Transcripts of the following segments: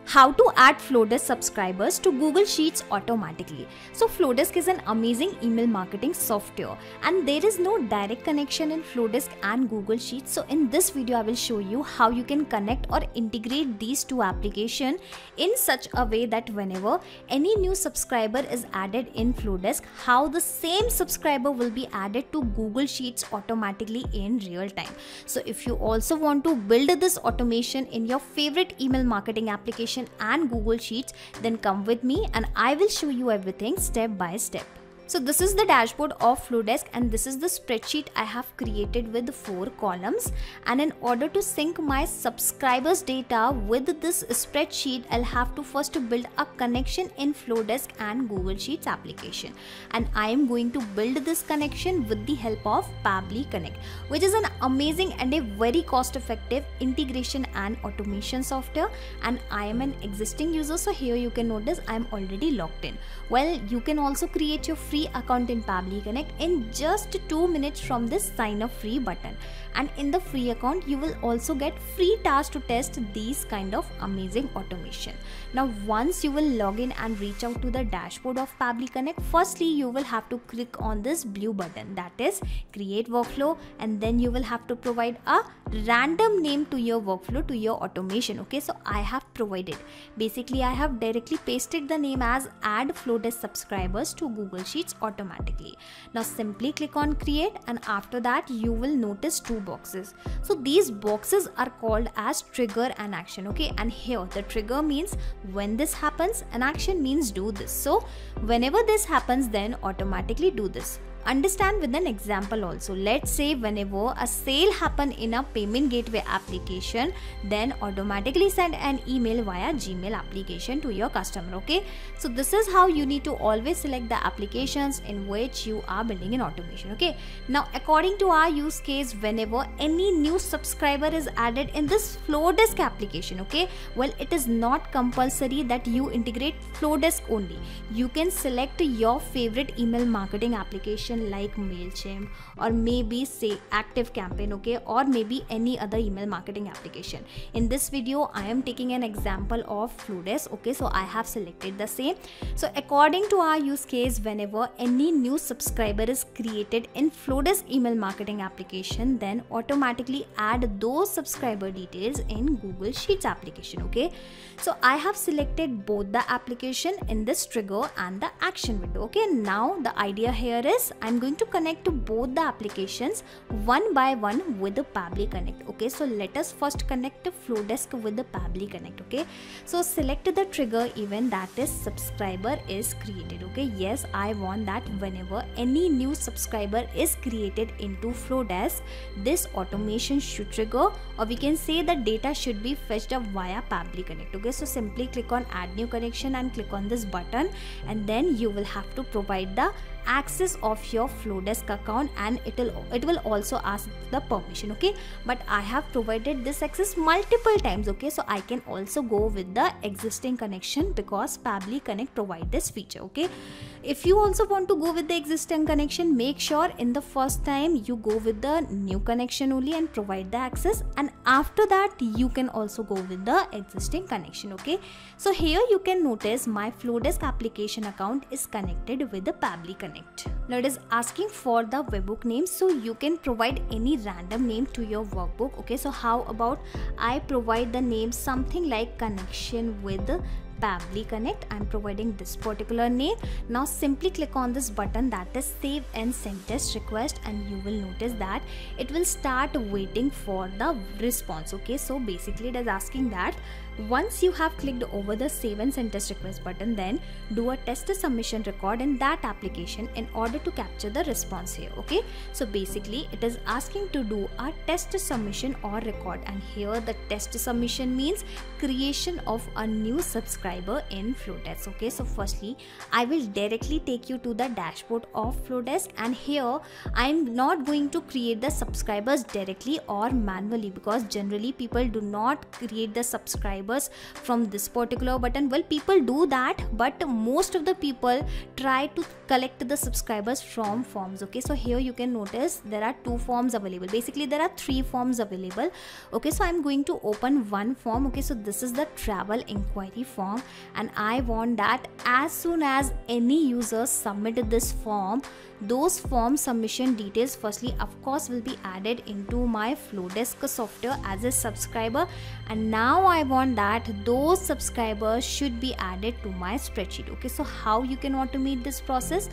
How to add Flowdesk subscribers to Google Sheets automatically. So Flowdesk is an amazing email marketing software and there is no direct connection in Flowdesk and Google Sheets. So in this video I will show you how you can connect or integrate these two applications in such a way that whenever any new subscriber is added in Flowdesk, how the same subscriber will be added to Google Sheets automatically in real time. So if you also want to build this automation in your favorite email marketing application and Google Sheets, then come with me and I will show you everything step by step. So this is the dashboard of Flowdesk and this is the spreadsheet I have created with 4 columns, and in order to sync my subscribers data with this spreadsheet, I'll have to first build a connection in Flowdesk and Google Sheets application, and I am going to build this connection with the help of Pabbly Connect, which is an amazing and a very cost-effective integration and automation software, and I am an existing user, so here you can notice I am already logged in. Well, you can also create your free account in Pabbly Connect in just 2 minutes from this sign up free button, and in the free account you will also get free tasks to test these kind of amazing automation. Now once you will log in and reach out to the dashboard of Pabbly Connect, firstly you will have to click on this blue button, that is create workflow, and then you will have to provide a random name to your workflow, to your automation. Okay, so I have provided, basically I have directly pasted the name as add Flowdesk subscribers to Google Sheets automatically. Now simply click on create, and after that you will notice 2 boxes. So these boxes are called as trigger and action. Okay, and here the trigger means when this happens, and action means do this. So whenever this happens, then automatically do this. Understand with an example also. Let's say whenever a sale happen in a payment gateway application, then automatically send an email via Gmail application to your customer. Okay, so this is how you need to always select the applications in which you are building an automation. Okay, now according to our use case, whenever any new subscriber is added in this Flowdesk application, okay, well, it is not compulsory that you integrate Flowdesk only. You can select your favorite email marketing application like MailChimp, or maybe say ActiveCampaign, okay, or maybe any other email marketing application. In this video I am taking an example of Flowdesk. Okay, so I have selected the same. So according to our use case, whenever any new subscriber is created in Flowdesk email marketing application, then automatically add those subscriber details in Google Sheets application. Okay, so I have selected both the application in this trigger and the action window. Okay, now the idea here is I'm going to connect to both the applications one by one with the Pabbly Connect. Okay, so let us first connect to Flowdesk with the Pabbly Connect. Okay, so select the trigger event, that is subscriber is created. Okay, yes, I want that whenever any new subscriber is created into Flowdesk, this automation should trigger, or we can say the data should be fetched up via Pabbly Connect. Okay, so simply click on add new connection and click on this button, and then you will have to provide the access of your Flowdesk account, and it will also ask the permission. Okay, but I have provided this access multiple times. Okay, so I can also go with the existing connection because Pabbly Connect provide this feature. Okay, if you also want to go with the existing connection, make sure in the first time you go with the new connection only and provide the access, and after that you can also go with the existing connection. Okay, so here you can notice my Flowdesk application account is connected with the Pabbly Connect. Now it is asking for the webbook name, so you can provide any random name to your workbook. Okay, so how about I provide the name something like connection with Pabbly Connect. I'm providing this particular name. Now simply click on this button, that is save and send test request, and you will notice that it will start waiting for the response. Okay, so basically it is asking that once you have clicked over the save and send test request button, then do a test submission record in that application in order to capture the response here. Okay, so basically it is asking to do a test submission or record, and here the test submission means creation of a new subscriber in Flowdesk. Okay, so firstly I will directly take you to the dashboard of Flowdesk, and here I am not going to create the subscribers directly or manually, because generally people do not create the subscribers subscribers from this particular button. Well, people do that, but most of the people try to collect the subscribers from forms. Okay, so here you can notice there are two forms available. Basically there are three forms available. Okay, so I'm going to open one form. Okay, so this is the travel inquiry form, and I want that as soon as any user submitted this form, those form submission details firstly of course will be added into my Flowdesk software as a subscriber, and now I want that those subscribers should be added to my spreadsheet. Okay, so how you can automate this process?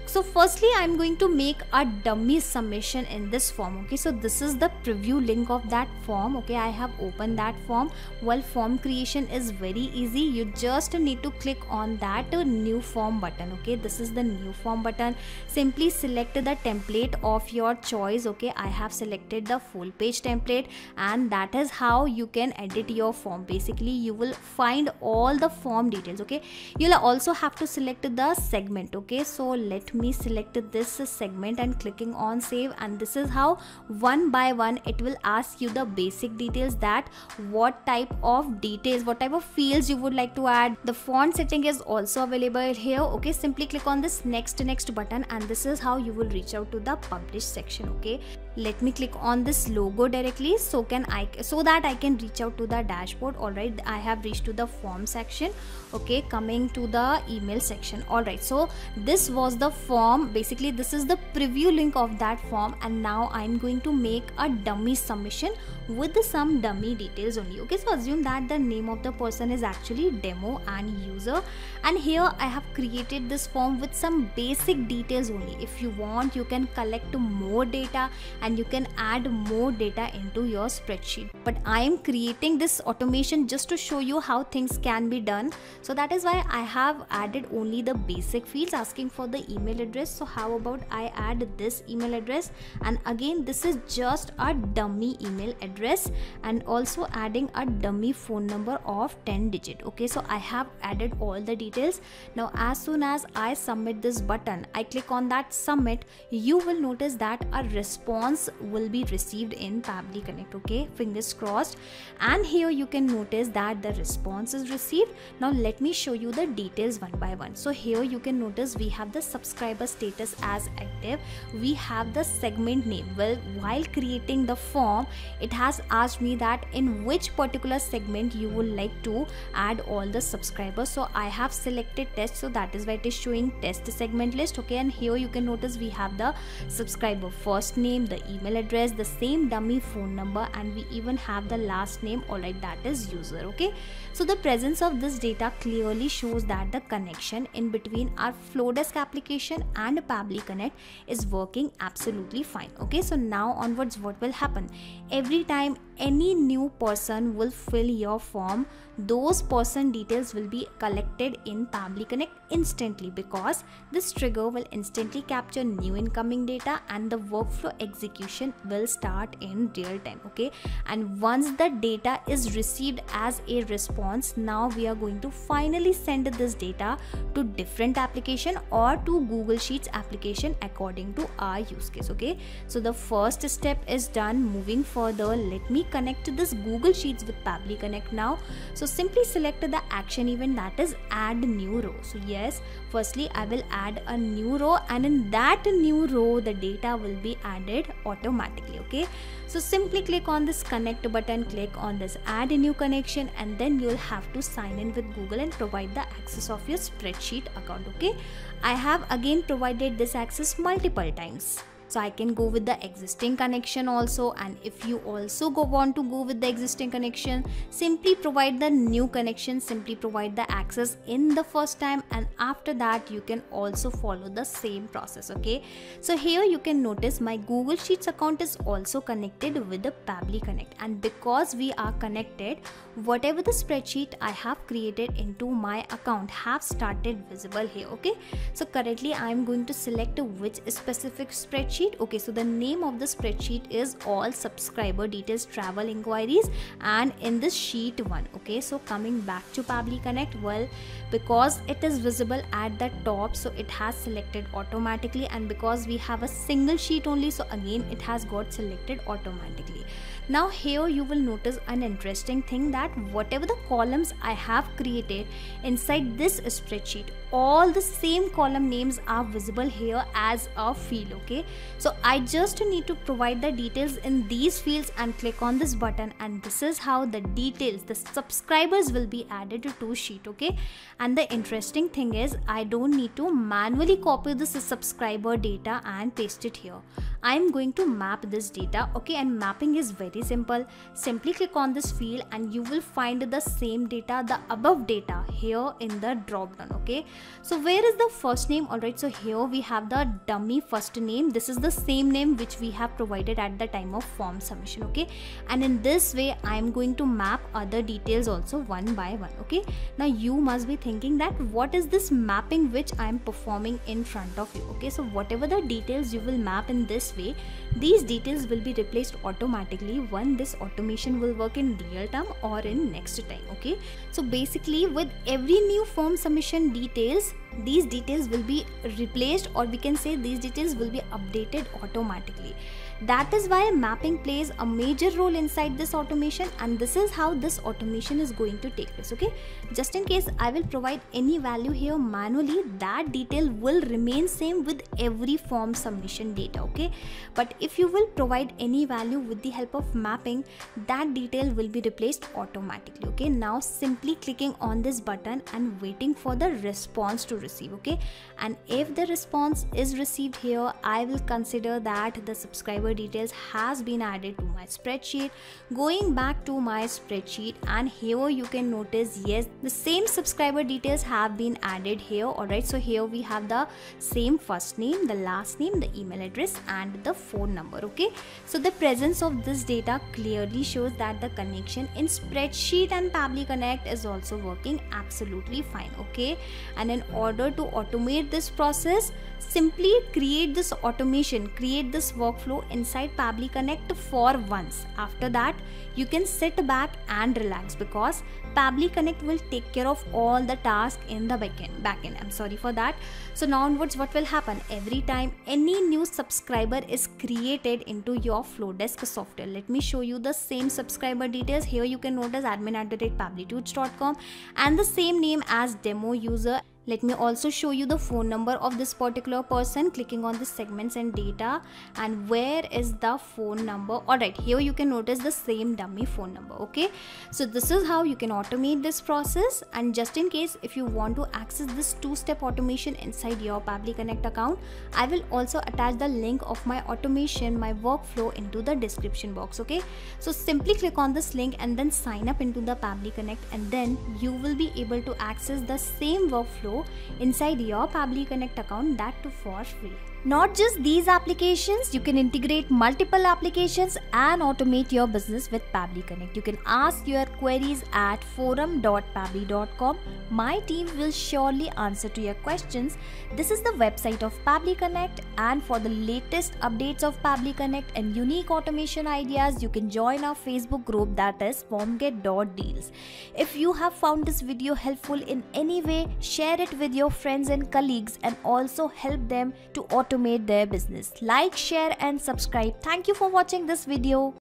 So firstly I'm going to make a dummy submission in this form. Okay, so this is the preview link of that form. Okay, I have opened that form. Well, form creation is very easy. You just need to click on that new form button. Okay, this is the new form button. Simply select the template of your choice. Okay, I have selected the full page template, and that is how you can edit your form. Basically you will find all the form details. Okay, you'll also have to select the segment. Okay, so let me select this segment and clicking on save, and this is how one by one it will ask you the basic details, that what type of details, what type of fields you would like to add. The font setting is also available here. Okay, simply click on this next button, and this is how you will reach out to the publish section. Okay, let me click on this logo directly so that I can reach out to the dashboard. Alright, I have reached to the form section. Okay, coming to the email section. Alright, so this was the form. Basically this is the preview link of that form, and now I'm going to make a dummy submission with some dummy details only. Okay, so assume that the name of the person is actually demo and user, and here I have created this form with some basic details only. If you want, you can collect more data and you can add more data into your spreadsheet, but I am creating this automation just to show you how things can be done. So that is why I have added only the basic fields asking for the email address. So how about I add this email address, and again this is just a dummy email address, and also adding a dummy phone number of 10 digit. Okay, so I have added all the details. Now as soon as I submit this button, I click on that submit, you will notice that a response will be received in Pabbly Connect. Okay, fingers crossed, and here you can notice that the response is received. Now let me show you the details one by one. So here you can notice we have the subscriber status as active, we have the segment name. Well, while creating the form, it has asked me that in which particular segment you would like to add all the subscribers. So I have selected test, so that is why it is showing test segment list. Okay, and here you can notice we have the subscriber first name, the email address, the same dummy phone number, and we even have the last name. Alright, that is user. Okay, so the presence of this data clearly shows that the connection in between our Flowdesk application and Pabbly Connect is working absolutely fine. Okay, so now onwards what will happen? Every time any new person will fill your form, those person details will be collected in Pabbly Connect instantly, because this trigger will instantly capture new incoming data and the workflow execution will start in real time. Okay, and once the data is received as a response, now we are going to finally send this data to different application or to Google Sheets application according to our use case. Okay, so the first step is done. Moving further, let me connect to this Google Sheets with Pabbly Connect now. So simply select the action event, that is add new row. So yes, firstly I will add a new row, and in that new row the data will be added automatically. Okay, so simply click on this connect button, click on this add a new connection, and then you will have to sign in with Google and provide the access of your spreadsheet account. Okay, I have again provided this access multiple times. So I can go with the existing connection also, and if you also want to go with the existing connection, simply provide the new connection, simply provide the access in the first time, and after that you can also follow the same process. Okay, so here you can notice my Google Sheets account is also connected with the Pabbly Connect, and because we are connected, whatever the spreadsheet I have created into my account have started visible here. Okay, so currently I am going to select which specific spreadsheet. Okay, so the name of the spreadsheet is all subscriber details travel inquiries, and in this sheet 1. Okay, so coming back to Pabbly Connect, well, because it is visible at the top, so it has selected automatically, and because we have a single sheet only, so again it has got selected automatically. Now here you will notice an interesting thing, that whatever the columns I have created inside this spreadsheet, all the same column names are visible here as a field. Okay, so I just need to provide the details in these fields and click on this button, and this is how the details, the subscribers will be added to sheet. Okay, and the interesting thing is I don't need to manually copy this subscriber data and paste it here. I'm going to map this data. Okay, and mapping is very simple. Simply click on this field and you will find the same data, the above data, here in the drop down. Okay, so where is the first name? Alright, so here we have the dummy first name. This is the same name which we have provided at the time of form submission. Okay, and in this way I'm going to map other details also one by one. Okay, now you must be thinking that what is this mapping which I'm performing in front of you. Okay, so whatever the details you will map in this way, these details will be replaced automatically when this automation will work in real time or in next time. Okay, so basically with every new form submission details, these details will be replaced, or we can say these details will be updated automatically. That is why mapping plays a major role inside this automation, and this is how this automation is going to take place. Okay, just in case I will provide any value here manually, that detail will remain same with every form submission data. Okay, but if you will provide any value with the help of mapping, that detail will be replaced automatically. Okay, now simply clicking on this button and waiting for the response to receive. Okay, and if the response is received here, I will consider that the subscriber details has been added to my spreadsheet. Going back to my spreadsheet, and here you can notice, yes, the same subscriber details have been added here. Alright, so here we have the same first name, the last name, the email address and the phone number. Okay, so the presence of this data clearly shows that the connection in spreadsheet and Pabbly Connect is also working absolutely fine. Okay, and in order to automate this process, simply create this automation, create this workflow inside Pabbly Connect for once. After that, you can sit back and relax, because Pabbly Connect will take care of all the tasks in the backend. I'm sorry for that. So now onwards, what will happen? Every time any new subscriber is created into your Flowdesk software, let me show you the same subscriber details. Here you can notice admin@pabblytuts.com and the same name as demo user. Let me also show you the phone number of this particular person, clicking on the segments and data, and where is the phone number? Alright, here you can notice the same dummy phone number. Okay, so this is how you can automate this process. And just in case if you want to access this two-step automation inside your Pabbly Connect account, I will also attach the link of my automation, my workflow, into the description box. Okay, so simply click on this link and then sign up into the Pabbly Connect, and then you will be able to access the same workflow inside your Pabbly Connect account, that too for free. Not just these applications, you can integrate multiple applications and automate your business with Pabbly Connect. You can ask your queries at forum.pabbly.com. My team will surely answer to your questions. This is the website of Pabbly Connect, and for the latest updates of Pabbly Connect and unique automation ideas, you can join our Facebook group, that is formget.deals. If you have found this video helpful in any way, share it with your friends and colleagues, and also help them to automate their business. Like, share and subscribe. Thank you for watching this video.